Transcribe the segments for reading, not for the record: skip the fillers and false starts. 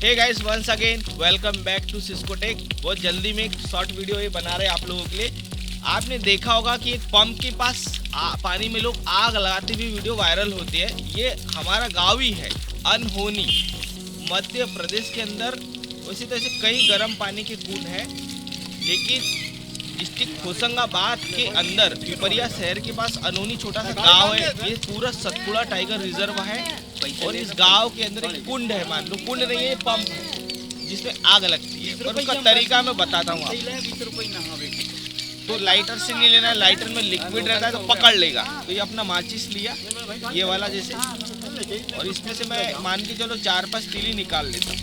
Hey guys, once again welcome back to Cisco tech. बहुत जल्दी में एक शॉर्ट वीडियो ये बना रहे हैं आप लोगों के लिए। आपने देखा होगा कि एक पंप के पास पानी में लोग आग लगाते हुए वीडियो वायरल होती है। ये हमारा गाँव ही है, अनहोनी, मध्य प्रदेश के अंदर। वैसे तो ऐसे कई गर्म पानी के कुंड हैं, लेकिन डिस्ट्रिक्ट होशंगाबाद के अंदर पिपरिया शहर के पास अनहोनी छोटा सा गांव है। ये पूरा सतपुड़ा टाइगर रिजर्व है और इस गांव के अंदर एक कुंड है। मान लो कुंड नहीं है, पंप है जिसमें आग लगती है। और उसका तरीका मैं बताता हूँ आपको। तो लाइटर से नहीं लेना है, लाइटर में लिक्विड रहता है तो पकड़ लेगा। तो ये अपना माचिस लिया, ये वाला जैसे, और इसमें से मैं मान के चलो 4-5 तीली निकाल लेता हूँ,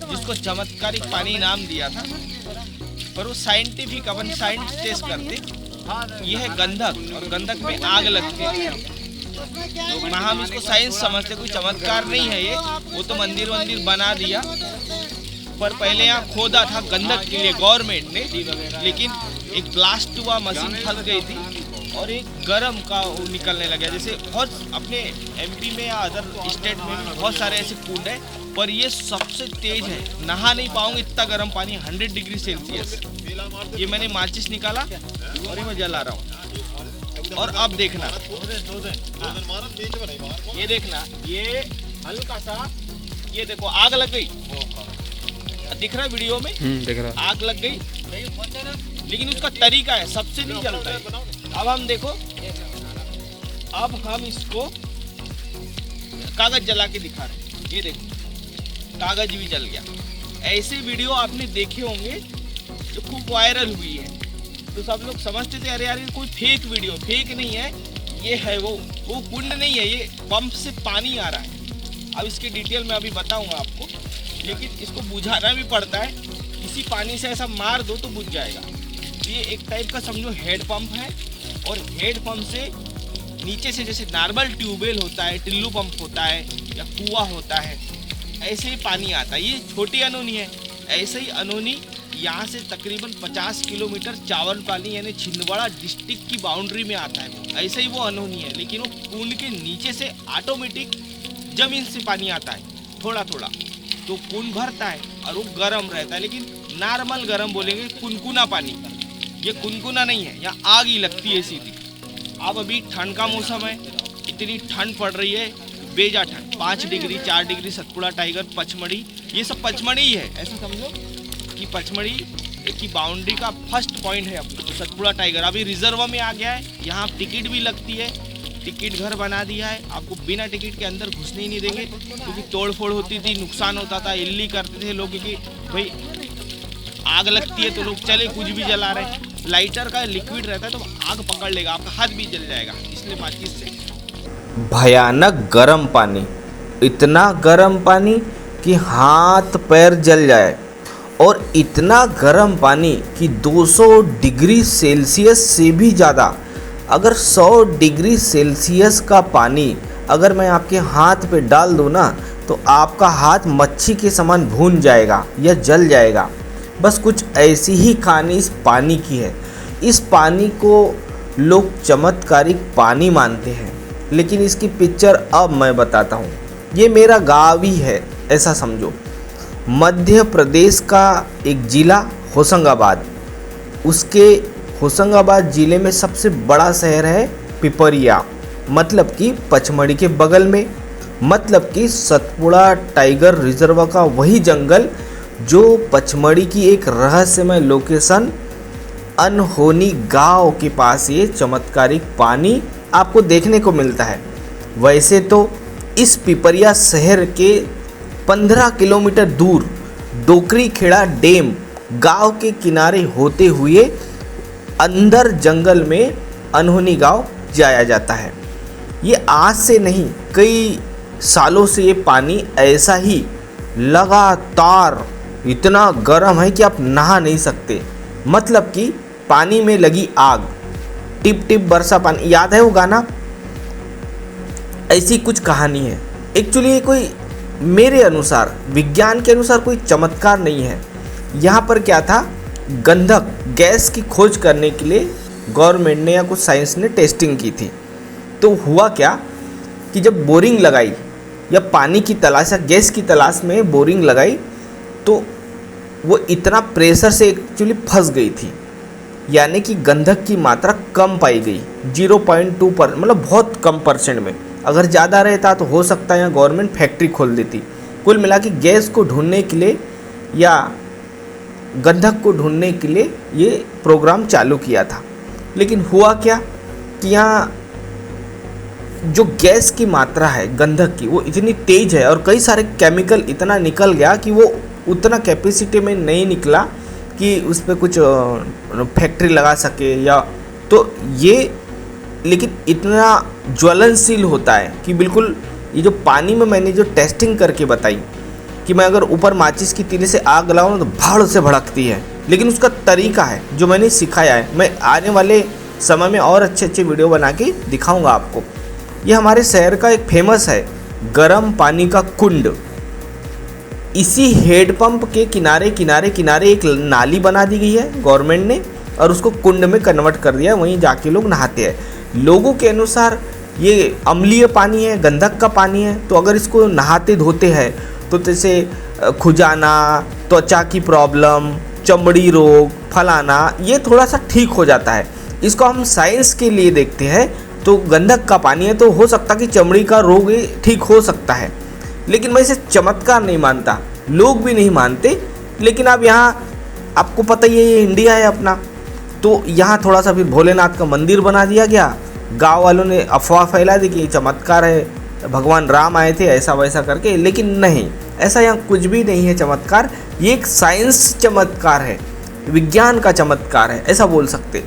जिसको चमत्कारिक पानी नाम दिया था। पर वो साइंटिफिक, अपन साइंस टेस्ट करते। ये है गंधक, और गंधक में आग लगती है। तो ना हम इसको साइंस समझते, कोई चमत्कार नहीं है ये। वो तो मंदिर बना दिया, पर पहले यहाँ खोदा था गंधक के लिए गवर्नमेंट ने। लेकिन एक ब्लास्ट हुआ, मशीन फंस गई थी और एक गर्म का वो निकलने लगा। जैसे बहुत अपने एमपी में या अदर स्टेट में भी बहुत सारे ऐसे कुंड है, पर ये सबसे तेज है। नहा नहीं पाऊंगे इतना गर्म पानी, 100 डिग्री सेल्सियस। ये मैंने माचिस निकाला और ये मैं जला रहा हूँ। और अब देखना, ये देखना, ये हल्का सा, ये देखो आग लग गई। दिख रहा है वीडियो में? दिख रहा। आग लग गई, लेकिन उसका तरीका है, सबसे नहीं जलता है। अब हम देखो, अब हम इसको कागज जला के दिखा रहे हैं। ये देखो, कागज भी जल गया। ऐसे वीडियो आपने देखे होंगे जो खूब वायरल हुई है। तो सब लोग समझते थे अरे यार ये कोई फेक वीडियो। फेक नहीं है, ये है वो कुंड नहीं है, ये पंप से पानी आ रहा है। अब इसकी डिटेल मैं अभी बताऊंगा आपको, लेकिन इसको बुझाना भी पड़ता है। इसी पानी से ऐसा मार दो तो बुझ जाएगा। तो ये एक टाइप का समझो हेड पंप है, और हेड पंप से नीचे से जैसे नॉर्मल ट्यूबवेल होता है, टिल्लू पंप होता है या कुआं होता है, ऐसे ही पानी आता है। ये छोटी अनहोनी है। ऐसे ही अनहोनी यहाँ से तकरीबन 50 किलोमीटर चावलपाली यानी छिंदवाड़ा डिस्ट्रिक्ट की बाउंड्री में आता है। ऐसे ही वो अनहोनी है, लेकिन वो कुंड के नीचे से ऑटोमेटिक जमीन से पानी आता है थोड़ा थोड़ा। तो कुंड भरता है और वो गर्म रहता है, लेकिन नॉर्मल गर्म बोलेंगे, कुनकुना पानी। ये कुनकुना नहीं है, यहाँ आग ही लगती है सीधी। अब अभी ठंड का मौसम है, इतनी ठंड पड़ रही है, बेजा ठंड, 5 degree 4 degree. Satpura tiger, Pachmarhi, ये सब पचमढ़ी ही है। ऐसा समझो कि पचमढ़ी की बाउंड्री का फर्स्ट पॉइंट है अपना। तो सतपुड़ा टाइगर अभी रिजर्व में आ गया है। यहाँ टिकट भी लगती है, टिकट घर बना दिया है। आपको बिना टिकट के अंदर घुसने ही नहीं देंगे, क्योंकि तोड़फोड़ होती थी, नुकसान होता था, इल्ली करते थे लोग, क्योंकि भाई आग लगती है तो लोग चले कुछ भी जला रहे हैं। लाइटर का लिक्विड रहता है तो आग पकड़ लेगा, आपका हाथ भी जल जाएगा, इसलिए माचिस से। भयानक गर्म पानी, इतना गर्म पानी कि हाथ पैर जल जाए, और इतना गर्म पानी कि 200 डिग्री सेल्सियस से भी ज़्यादा। अगर 100 डिग्री सेल्सियस का पानी अगर मैं आपके हाथ पे डाल दूँ ना, तो आपका हाथ मच्छी के समान भून जाएगा या जल जाएगा। बस कुछ ऐसी ही कहानी इस पानी की है। इस पानी को लोग चमत्कारिक पानी मानते हैं, लेकिन इसकी पिक्चर अब मैं बताता हूँ। ये मेरा गाँव ही है, ऐसा समझो। मध्य प्रदेश का एक ज़िला होशंगाबाद, उसके होशंगाबाद ज़िले में सबसे बड़ा शहर है पिपरिया, मतलब कि पचमढ़ी के बगल में, मतलब कि सतपुड़ा टाइगर रिजर्व का वही जंगल जो पचमढ़ी की एक रहस्यमय लोकेशन अनहोनी गांव के पास ये चमत्कारिक पानी आपको देखने को मिलता है। वैसे तो इस पिपरिया शहर के 15 किलोमीटर दूर डोकरी खेड़ा डैम गांव के किनारे होते हुए अंदर जंगल में अनहोनी गांव जाया जाता है। ये आज से नहीं, कई सालों से ये पानी ऐसा ही लगातार इतना गर्म है कि आप नहा नहीं सकते। मतलब कि पानी में लगी आग, टिप टिप बरसा पानी। याद है वो गाना? ऐसी कुछ कहानी है। एक्चुअली ये कोई, मेरे अनुसार, विज्ञान के अनुसार कोई चमत्कार नहीं है। यहाँ पर क्या था, गंधक गैस की खोज करने के लिए गवर्नमेंट ने या कुछ साइंस ने टेस्टिंग की थी। तो हुआ क्या कि जब बोरिंग लगाई या पानी की तलाश या गैस की तलाश में बोरिंग लगाई तो वो इतना प्रेशर से एक्चुअली फंस गई थी, यानी कि गंधक की मात्रा कम पाई गई 0.2 पर, मतलब बहुत कम परसेंट में। अगर ज़्यादा रहता तो हो सकता है यहाँ गवर्नमेंट फैक्ट्री खोल देती। कुल मिला के गैस को ढूंढने के लिए या गंधक को ढूंढने के लिए ये प्रोग्राम चालू किया था। लेकिन हुआ क्या कि यहाँ जो गैस की मात्रा है गंधक की वो इतनी तेज़ है और कई सारे केमिकल इतना निकल गया कि वो उतना कैपेसिटी में नहीं निकला कि उस पर कुछ फैक्ट्री लगा सके या तो ये, लेकिन इतना ज्वलनशील होता है कि बिल्कुल ये जो पानी में मैंने जो टेस्टिंग करके बताई कि मैं अगर ऊपर माचिस की तीली से आग लगाऊँ तो भड़ से भड़कती है, लेकिन उसका तरीका है जो मैंने सिखाया है। मैं आने वाले समय में और अच्छे अच्छे वीडियो बना के दिखाऊंगा आपको। ये हमारे शहर का एक फेमस है गर्म पानी का कुंड। इसी हेडपंप के किनारे किनारे किनारे एक नाली बना दी गई है गवर्नमेंट ने और उसको कुंड में कन्वर्ट कर दिया, वहीं जाके लोग नहाते हैं। लोगों के अनुसार ये अम्लीय पानी है, गंधक का पानी है, तो अगर इसको नहाते धोते हैं तो जैसे खुजाना, त्वचा की प्रॉब्लम, चमड़ी रोग, फलाना, ये थोड़ा सा ठीक हो जाता है। इसको हम साइंस के लिए देखते हैं तो गंधक का पानी है तो हो सकता कि चमड़ी का रोग ठीक हो सकता है, लेकिन मैं इसे चमत्कार नहीं मानता, लोग भी नहीं मानते। लेकिन अब यहाँ आपको पता ही है ये इंडिया है अपना, तो यहाँ थोड़ा सा फिर भोलेनाथ का मंदिर बना दिया गया। गांव वालों ने अफवाह फैला दी कि ये चमत्कार है, भगवान राम आए थे ऐसा वैसा करके, लेकिन नहीं, ऐसा यहाँ कुछ भी नहीं है चमत्कार। ये एक साइंस चमत्कार है, विज्ञान का चमत्कार है, ऐसा बोल सकते।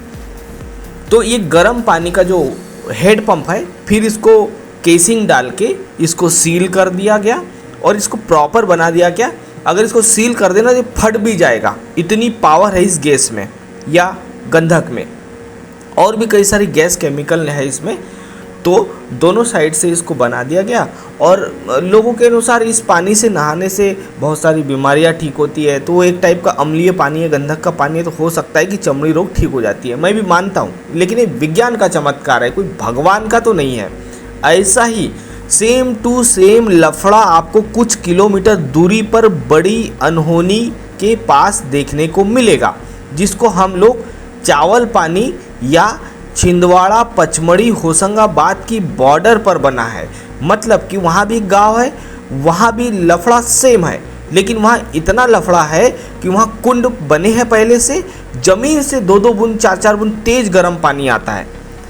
तो ये गर्म पानी का जो हेड पंप है, फिर इसको केसिंग डाल के इसको सील कर दिया गया और इसको प्रॉपर बना दिया गया। अगर इसको सील कर देना तो फट भी जाएगा, इतनी पावर है इस गैस में या गंधक में। और भी कई सारी गैस केमिकल है इसमें, तो दोनों साइड से इसको बना दिया गया। और लोगों के अनुसार इस पानी से नहाने से बहुत सारी बीमारियां ठीक होती है। तो वो एक टाइप का अम्लीय पानी है, गंधक का पानी है, तो हो सकता है कि चमड़ी रोग ठीक हो जाती है, मैं भी मानता हूँ। लेकिन ये विज्ञान का चमत्कार है, कोई भगवान का तो नहीं है। ऐसा ही सेम टू सेम लफड़ा आपको कुछ किलोमीटर दूरी पर बड़ी अनहोनी के पास देखने को मिलेगा, जिसको हम लोग चावल पानी या छिंदवाड़ा पचमढ़ी होशंगाबाद की बॉर्डर पर बना है। मतलब कि वहाँ भी गांव है, वहाँ भी लफड़ा सेम है, लेकिन वहाँ इतना लफड़ा है कि वहाँ कुंड बने हैं पहले से, ज़मीन से 2-2 बूंद 4-4 बूंद तेज़ गर्म पानी आता है,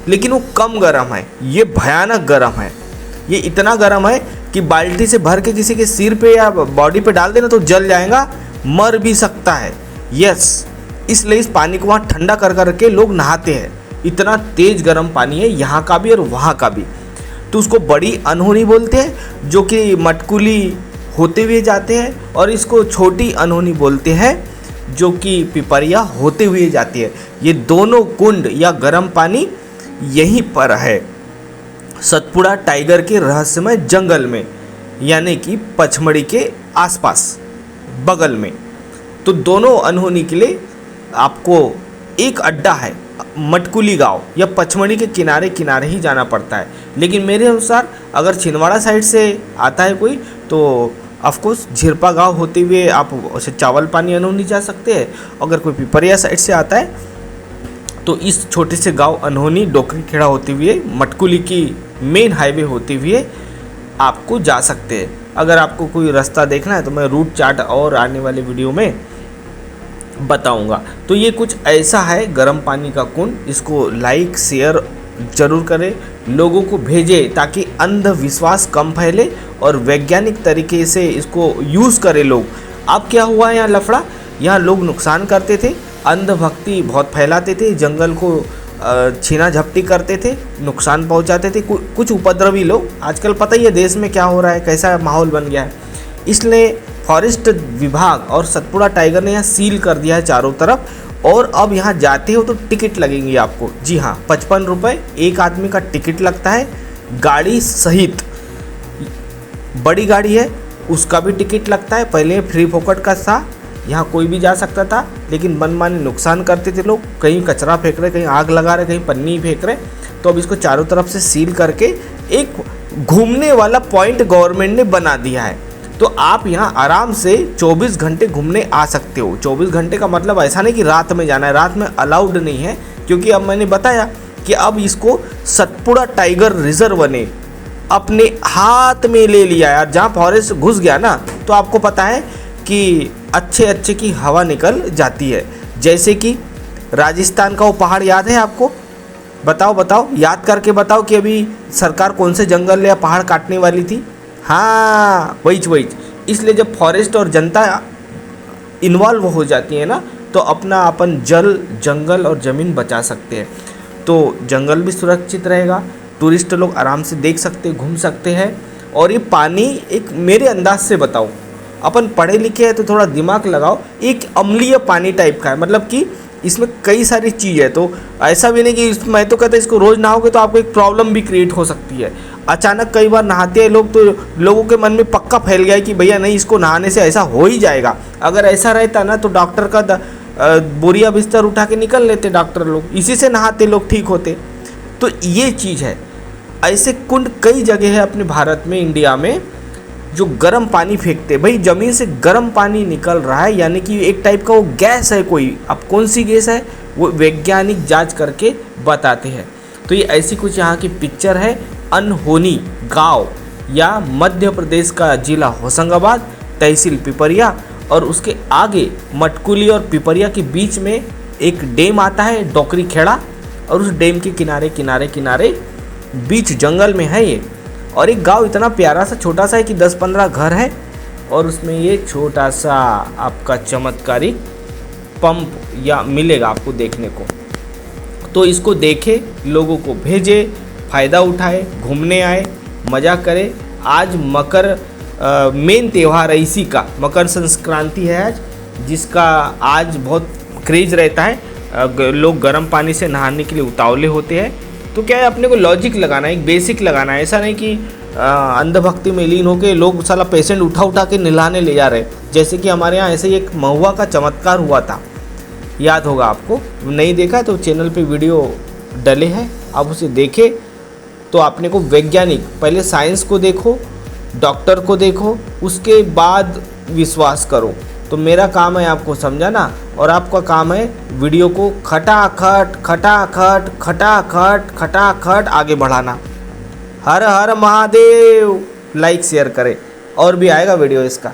लेकिन वो कम गर्म है, ये भयानक गर्म है। ये इतना गर्म है कि बाल्टी से भर के किसी के सिर पे या बॉडी पे डाल देना तो जल जाएगा, मर भी सकता है। यस, इसलिए इस पानी को वहाँ ठंडा कर करके लोग नहाते हैं। इतना तेज़ गर्म पानी है यहाँ का भी और वहाँ का भी। तो उसको बड़ी अनहोनी बोलते हैं, जो कि मटकुली होते हुए जाते हैं, और इसको छोटी अनहोनी बोलते हैं, जो कि पिपरिया होते हुए जाती है। ये दोनों कुंड या गर्म पानी यहीं पर है, सतपुड़ा टाइगर के रहस्यमय जंगल में, यानी कि पचमढ़ी के आसपास बगल में। तो दोनों अनहोनी के लिए आपको एक अड्डा है, मटकुली गांव या पचमढ़ी के किनारे किनारे ही जाना पड़ता है। लेकिन मेरे अनुसार अगर छिंदवाड़ा साइड से आता है कोई तो ऑफकोर्स झिरपा गांव होते हुए आप उसे चावल पानी अनहोनी जा सकते हैं। अगर कोई पिपरिया साइड से आता है तो इस छोटे से गांव अनहोनी डोकरी खेड़ा होते हुए मटकुली की मेन हाईवे होते हुए आपको जा सकते हैं। अगर आपको कोई रास्ता देखना है तो मैं रूट चार्ट और आने वाले वीडियो में बताऊंगा। तो ये कुछ ऐसा है गर्म पानी का कुंड। इसको लाइक शेयर जरूर करें, लोगों को भेजें ताकि अंधविश्वास कम फैले और वैज्ञानिक तरीके से इसको यूज़ करें लोग। अब क्या हुआ यहाँ लफड़ा, यहाँ लोग नुकसान करते थे, अंधभक्ति बहुत फैलाते थे, जंगल को छीना झपटी करते थे, नुकसान पहुँचाते थे कुछ उपद्रवी लोग। आजकल पता ही है देश में क्या हो रहा है, कैसा माहौल बन गया है। इसलिए फॉरेस्ट विभाग और सतपुड़ा टाइगर ने यहाँ सील कर दिया है चारों तरफ। और अब यहाँ जाते हो तो टिकट लगेंगी आपको। जी हाँ, 55 रुपये एक आदमी का टिकट लगता है, गाड़ी सहित। बड़ी गाड़ी है उसका भी टिकट लगता है। पहले फ्री फोकट का था, यहाँ कोई भी जा सकता था, लेकिन मनमाने नुकसान करते थे लोग, कहीं कचरा फेंक रहे, कहीं आग लगा रहे, कहीं पन्नी फेंक रहे। तो अब इसको चारों तरफ से सील करके एक घूमने वाला पॉइंट गवर्नमेंट ने बना दिया है। तो आप यहाँ आराम से 24 घंटे घूमने आ सकते हो। 24 घंटे का मतलब ऐसा नहीं कि रात में जाना है, रात में अलाउड नहीं है, क्योंकि अब मैंने बताया कि अब इसको सतपुड़ा टाइगर रिजर्व ने अपने हाथ में ले लिया है। और जहाँ फॉरेस्ट घुस गया ना, तो आपको पता है कि अच्छे अच्छे की हवा निकल जाती है। जैसे कि राजस्थान का वो पहाड़ याद है आपको? बताओ बताओ, याद करके बताओ कि अभी सरकार कौन से जंगल या पहाड़ काटने वाली थी। हाँ, वही। इसलिए जब फॉरेस्ट और जनता इन्वॉल्व हो जाती है ना, तो अपना अपन जल, जंगल और ज़मीन बचा सकते हैं। तो जंगल भी सुरक्षित रहेगा, टूरिस्ट लोग आराम से देख सकते, घूम सकते हैं। और ये पानी एक, मेरे अंदाज से बताओ, अपन पढ़े लिखे हैं तो थोड़ा दिमाग लगाओ, एक अम्लीय पानी टाइप का है। मतलब कि इसमें कई सारी चीज़ है, तो ऐसा भी नहीं कि मैं तो कहता इसको रोज़ नहाओगे तो आपको एक प्रॉब्लम भी क्रिएट हो सकती है। अचानक कई बार नहाते हैं लोग, तो लोगों के मन में पक्का फैल गया है कि भैया नहीं, इसको नहाने से ऐसा हो ही जाएगा। अगर ऐसा रहता ना तो डॉक्टर का बोरिया बिस्तर उठा के निकल लेते डॉक्टर लोग, इसी से नहाते लोग ठीक होते। तो ये चीज़ है। ऐसे कुंड कई जगह है अपने भारत में, इंडिया में, जो गर्म पानी फेंकते। भाई ज़मीन से गर्म पानी निकल रहा है, यानी कि एक टाइप का वो गैस है कोई। अब कौन सी गैस है वो वैज्ञानिक जांच करके बताते हैं। तो ये ऐसी कुछ यहाँ की पिक्चर है। अनहोनी गांव या मध्य प्रदेश का जिला होशंगाबाद, तहसील पिपरिया, और उसके आगे मटकुली और पिपरिया के बीच में एक डैम आता है, डोकरी खेड़ा, और उस डैम के किनारे किनारे किनारे बीच जंगल में है ये। और एक गांव इतना प्यारा सा छोटा सा है कि 10-15 घर है, और उसमें ये छोटा सा आपका चमत्कारिक पंप या मिलेगा आपको देखने को। तो इसको देखे, लोगों को भेजे, फ़ायदा उठाए, घूमने आए, मज़ा करे। आज मकर मेन त्यौहार है इसी का, मकर संक्रांति है आज, जिसका आज बहुत क्रेज रहता है। लोग गर्म पानी से नहाने के लिए उतावले होते हैं। तो क्या है, अपने को लॉजिक लगाना है, एक बेसिक लगाना है। ऐसा नहीं कि अंधभक्ति में लीन होकर लोग साला पेशेंट उठा के नहलाने ले जा रहे। जैसे कि हमारे यहाँ ऐसे ही एक महुआ का चमत्कार हुआ था, याद होगा आपको। नहीं देखा तो चैनल पे वीडियो डले हैं, आप उसे देखें। तो आपने को वैज्ञानिक, पहले साइंस को देखो, डॉक्टर को देखो, उसके बाद विश्वास करो। तो मेरा काम है आपको समझाना, और आपका काम है वीडियो को खटाखट खटाखट खटाखट खटाखट आगे बढ़ाना। हर हर महादेव। लाइक शेयर करें, और भी आएगा वीडियो इसका।